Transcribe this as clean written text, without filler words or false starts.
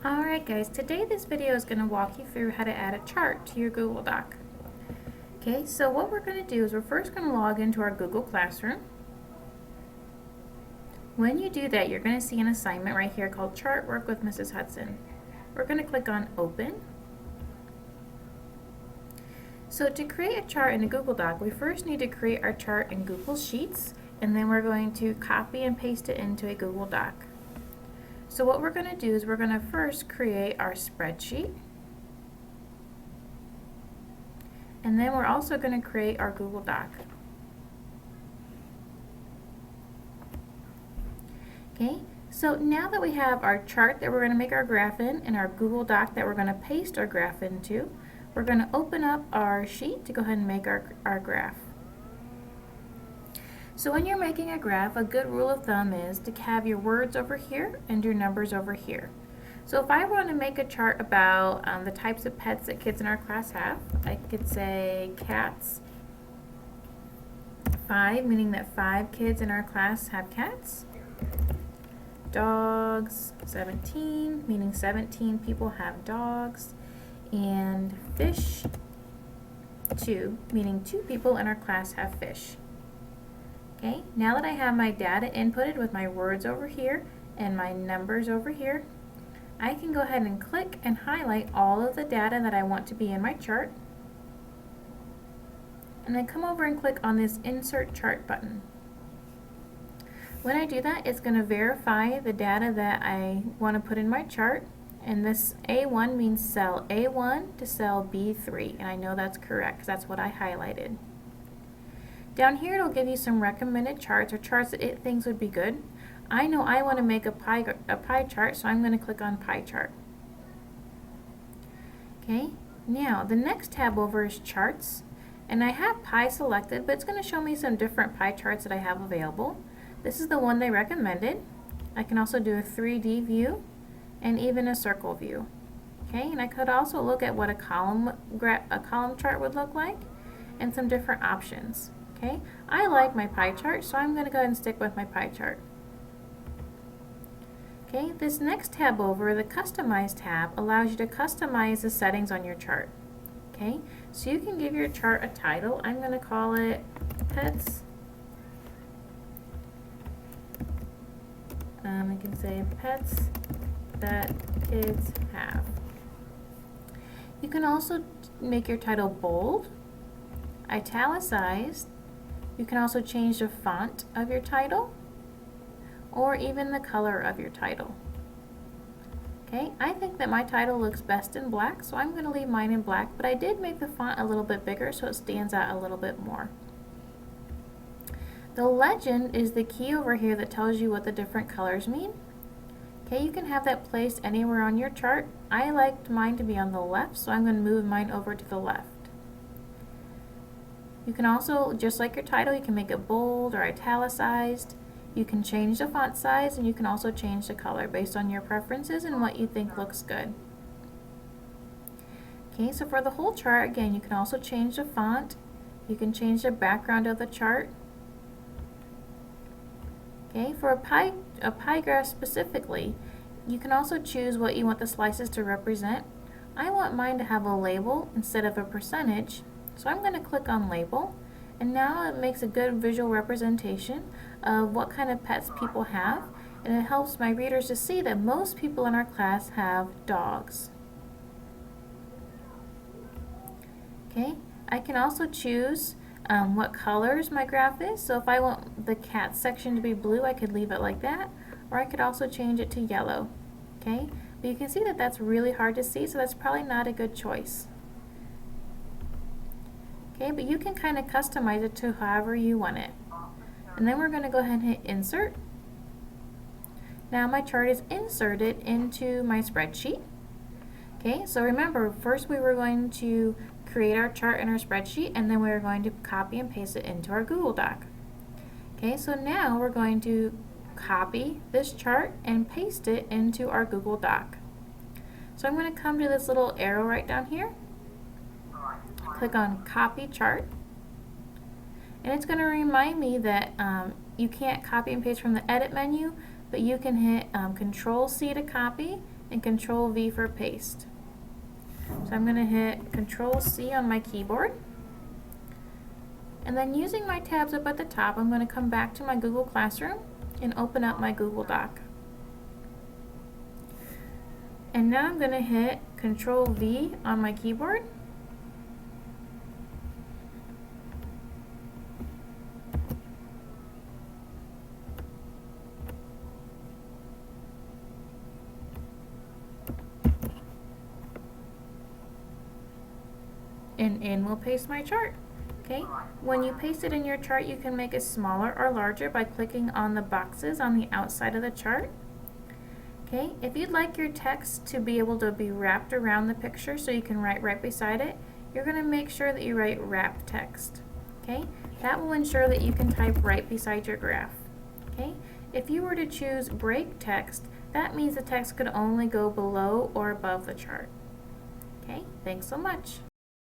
Alright guys, today this video is going to walk you through how to add a chart to your Google Doc. Okay, so what we're going to do is we're first going to log into our Google Classroom. When you do that, you're going to see an assignment right here called Chart Work with Mrs. Hudson. We're going to click on Open. So to create a chart in a Google Doc, we first need to create our chart in Google Sheets, and then we're going to copy and paste it into a Google Doc. So what we're going to do is we're going to first create our spreadsheet, and then we're also going to create our Google Doc. Okay, so now that we have our chart that we're going to make our graph in and our Google Doc that we're going to paste our graph into, we're going to open up our sheet to go ahead and make our graph. So when you're making a graph, a good rule of thumb is to have your words over here and your numbers over here. So if I want to make a chart about the types of pets that kids in our class have, I could say cats 5, meaning that 5 kids in our class have cats. Dogs 17, meaning 17 people have dogs. And fish 2, meaning 2 people in our class have fish. Okay, now that I have my data inputted with my words over here and my numbers over here, I can go ahead and click and highlight all of the data that I want to be in my chart, and then come over and click on this Insert Chart button. When I do that, it's going to verify the data that I want to put in my chart, and this A1 means cell A1 to cell B3, and I know that's correct because that's what I highlighted. Down here it'll give you some recommended charts or charts that it thinks would be good. I know I want to make a pie chart, so I'm going to click on Pie Chart. Okay, now the next tab over is Charts, and I have pie selected, but it's going to show me some different pie charts that I have available. This is the one they recommended. I can also do a 3D view and even a circle view. Okay, and I could also look at what a column chart would look like and some different options. Okay, I like my pie chart, so I'm going to go ahead and stick with my pie chart. Okay, this next tab over, the Customize tab, allows you to customize the settings on your chart. Okay, so you can give your chart a title. I'm going to call it Pets. I can say Pets that kids have. You can also make your title bold, italicized. You can also change the font of your title or even the color of your title. Okay, I think that my title looks best in black, so I'm going to leave mine in black, but I did make the font a little bit bigger so it stands out a little bit more. The legend is the key over here that tells you what the different colors mean. Okay, you can have that placed anywhere on your chart. I liked mine to be on the left, so I'm going to move mine over to the left. You can also, just like your title, you can make it bold or italicized. You can change the font size, and you can also change the color based on your preferences and what you think looks good. Okay, so for the whole chart, again, you can also change the font. You can change the background of the chart. Okay, for a pie graph specifically, you can also choose what you want the slices to represent. I want mine to have a label instead of a percentage, so I'm going to click on Label, and now it makes a good visual representation of what kind of pets people have, and it helps my readers to see that most people in our class have dogs. Okay, I can also choose what colors my graph is. So if I want the cat section to be blue, I could leave it like that, or I could also change it to yellow. Okay, but you can see that that's really hard to see, so that's probably not a good choice. Okay, but you can kind of customize it to however you want it. And then we're going to go ahead and hit Insert. Now my chart is inserted into my spreadsheet. Okay, so remember, first we were going to create our chart in our spreadsheet, and then we were going to copy and paste it into our Google Doc. Okay, so now we're going to copy this chart and paste it into our Google Doc. So I'm going to come to this little arrow right down here, click on Copy Chart, and it's going to remind me that you can't copy and paste from the Edit menu, but you can hit Control C to copy and Control V for paste. So I'm going to hit Control C on my keyboard. And then using my tabs up at the top, I'm going to come back to my Google Classroom and open up my Google Doc. And now I'm going to hit Control V on my keyboard. And in will paste my chart. Okay, when you paste it in your chart, you can make it smaller or larger by clicking on the boxes on the outside of the chart. Okay, if you'd like your text to be able to be wrapped around the picture so you can write right beside it, you're going to make sure that you write wrap text. Okay, that will ensure that you can type right beside your graph. Okay, if you were to choose break text, that means the text could only go below or above the chart. Okay, thanks so much.